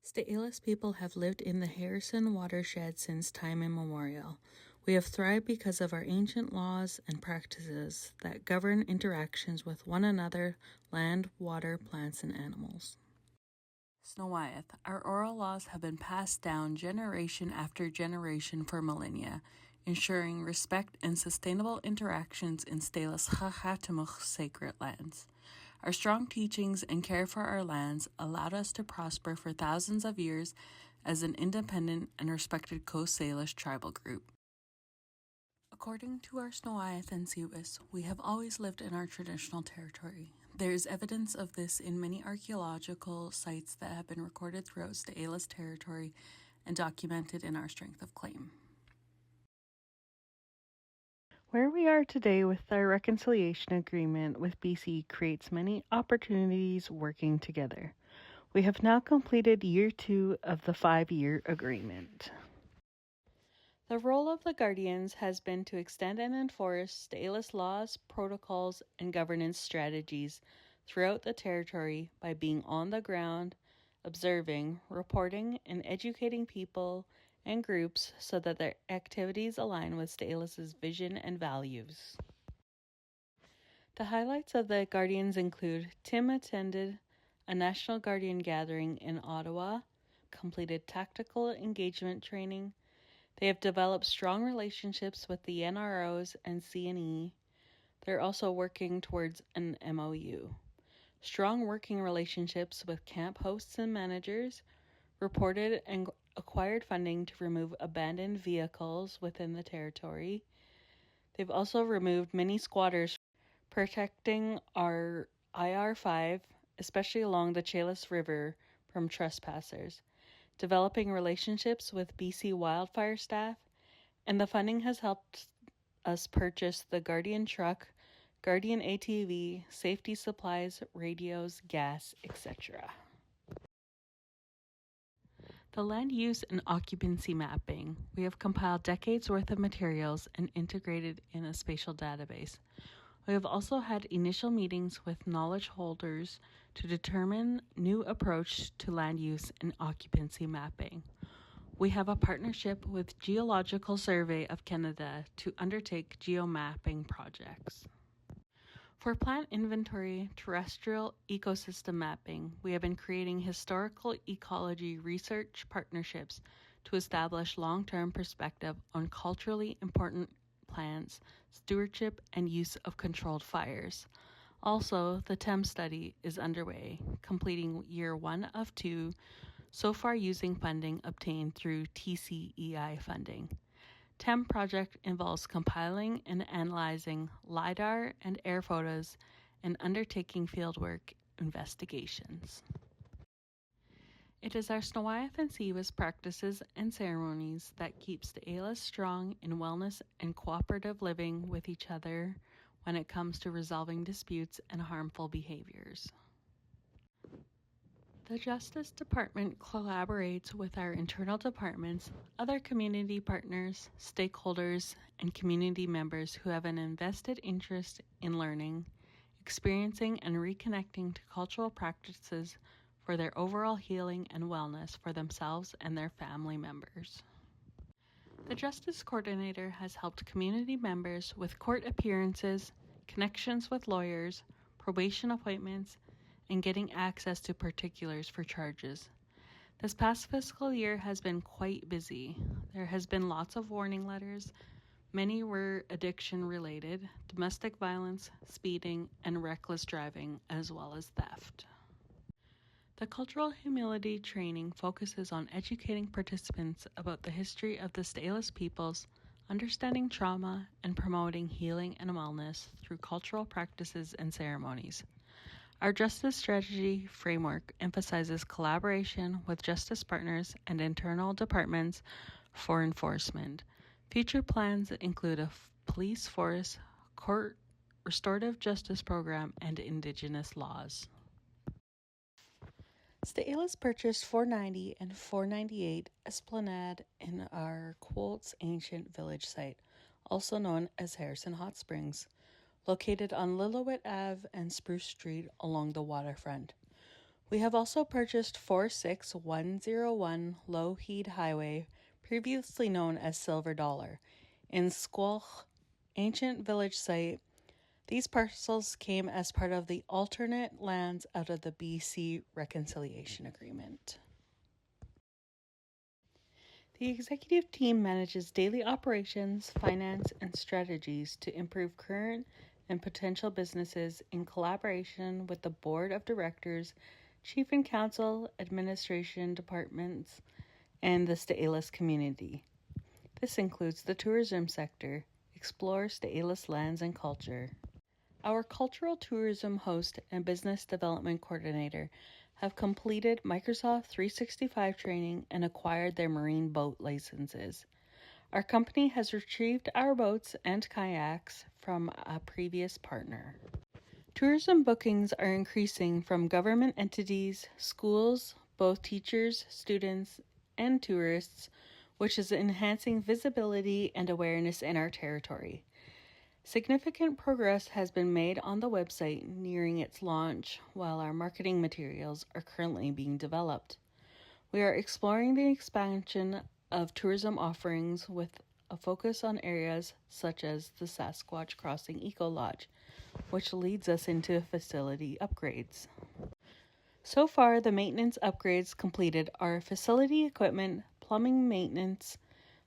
Sts'ailes people have lived in the Harrison watershed since time immemorial. We have thrived because of our ancient laws and practices that govern interactions with one another, land, water, plants, and animals. Sts'ailes, our oral laws have been passed down generation after generation for millennia, ensuring respect and sustainable interactions in Sts'ailes Chachatamuch sacred lands. Our strong teachings and care for our lands allowed us to prosper for thousands of years as an independent and respected Coast Salish tribal group. According to our Sts'ailes and Sts'ailes, we have always lived in our traditional territory. There is evidence of this in many archaeological sites that have been recorded throughout Sts'ailes territory and documented in our strength of claim. Where we are today with our reconciliation agreement with BC creates many opportunities working together. We have now completed year 2 of the 5-year agreement. The role of the Guardians has been to extend and enforce Sts'ailes laws, protocols, and governance strategies throughout the territory by being on the ground, observing, reporting, and educating people and groups so that their activities align with Sts'ailes' vision and values. The highlights of the Guardians include Tim attended a National Guardian gathering in Ottawa, completed tactical engagement training. They have developed strong relationships with the NROs and CNE. They're also working towards an MOU. Strong working relationships with camp hosts and managers, reported and acquired funding to remove abandoned vehicles within the territory. They've also removed many squatters, protecting our IR5, especially along the Sts'ailes River, from trespassers, developing relationships with BC wildfire staff, and the funding has helped us purchase the Guardian truck, Guardian ATV, safety supplies, radios, gas, etc. The land use and occupancy mapping. We have compiled decades worth of materials and integrated in a spatial database. We have also had initial meetings with knowledge holders to determine new approach to land use and occupancy mapping. We have a partnership with Geological Survey of Canada to undertake geomapping projects. For plant inventory, terrestrial ecosystem mapping, we have been creating historical ecology research partnerships to establish long-term perspective on culturally important plants, stewardship, and use of controlled fires. Also, the TEM study is underway, completing year 1 of 2, so far using funding obtained through TCEI funding. TEM project involves compiling and analyzing LiDAR and air photos and undertaking fieldwork investigations. It is our Sts'ailes and Sts'ailes practices and ceremonies that keep Sts'ailes strong in wellness and cooperative living with each other when it comes to resolving disputes and harmful behaviors. The Justice Department collaborates with our internal departments, other community partners, stakeholders, and community members who have an invested interest in learning, experiencing, and reconnecting to cultural practices for their overall healing and wellness for themselves and their family members. The Justice Coordinator has helped community members with court appearances, connections with lawyers, probation appointments, and getting access to particulars for charges. This past fiscal year has been quite busy. There has been lots of warning letters. Many were addiction related, domestic violence, speeding, and reckless driving, as well as theft. The Cultural Humility training focuses on educating participants about the history of the Sts'ailes peoples, understanding trauma, and promoting healing and wellness through cultural practices and ceremonies. Our justice strategy framework emphasizes collaboration with justice partners and internal departments for enforcement. Future plans include a police force, court restorative justice program, and Indigenous laws. Sts'ailes purchased 490 and 498 Esplanade in our Quotes ancient village site, also known as Harrison Hot Springs, located on Lillooet Ave and Spruce Street along the waterfront. We have also purchased 46101 Lougheed Highway, previously known as Silver Dollar, in Squelch, ancient village site. These parcels came as part of the alternate lands out of the BC Reconciliation Agreement. The executive team manages daily operations, finance, and strategies to improve current and potential businesses in collaboration with the board of directors, chief and council, administration departments, and the Sts'ailes community. This includes the tourism sector, explore Sts'ailes lands and culture. Our cultural tourism host and business development coordinator have completed Microsoft 365 training and acquired their marine boat licenses. Our company has retrieved our boats and kayaks from a previous partner. Tourism bookings are increasing from government entities, schools, both teachers, students, and tourists, which is enhancing visibility and awareness in our territory. Significant progress has been made on the website nearing its launch, while our marketing materials are currently being developed. We are exploring the expansion of tourism offerings with a focus on areas such as the Sasquatch Crossing Eco Lodge, which leads us into facility upgrades. So far, the maintenance upgrades completed are facility equipment, plumbing maintenance,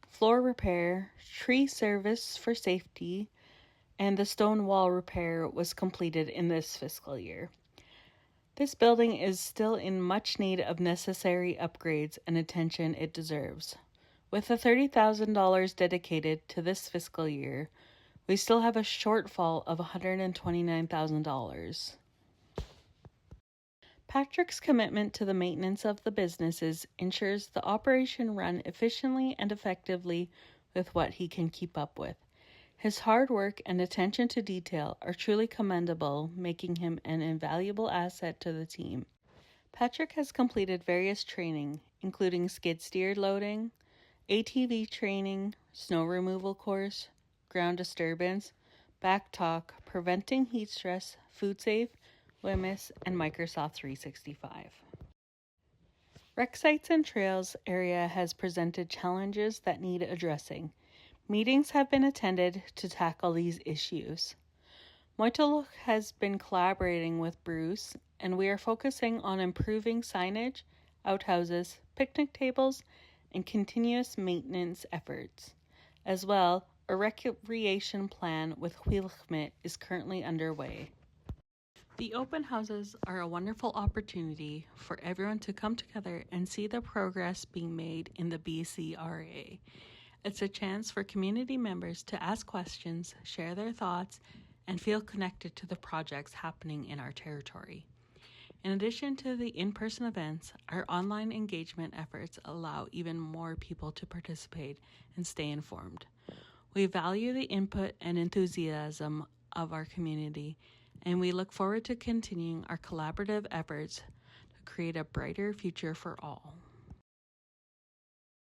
floor repair, tree service for safety, and the stone wall repair was completed in this fiscal year. This building is still in much need of necessary upgrades and attention it deserves. With the $30,000 dedicated to this fiscal year, we still have a shortfall of $129,000. Patrick's commitment to the maintenance of the businesses ensures the operation run efficiently and effectively with what he can keep up with. His hard work and attention to detail are truly commendable, making him an invaluable asset to the team. Patrick has completed various training, including skid steer loading, ATV training, snow removal course, ground disturbance, back talk, preventing heat stress, food safe, WMIS, and Microsoft 365. Rec sites and trails area has presented challenges that need addressing. Meetings have been attended to tackle these issues. Moitoluk has been collaborating with Bruce, and we are focusing on improving signage, outhouses, picnic tables, and continuous maintenance efforts. As well, a recreation plan with Huilchmit is currently underway. The open houses are a wonderful opportunity for everyone to come together and see the progress being made in the BCRA. It's a chance for community members to ask questions, share their thoughts, and feel connected to the projects happening in our territory. In addition to the in-person events, our online engagement efforts allow even more people to participate and stay informed. We value the input and enthusiasm of our community, and we look forward to continuing our collaborative efforts to create a brighter future for all.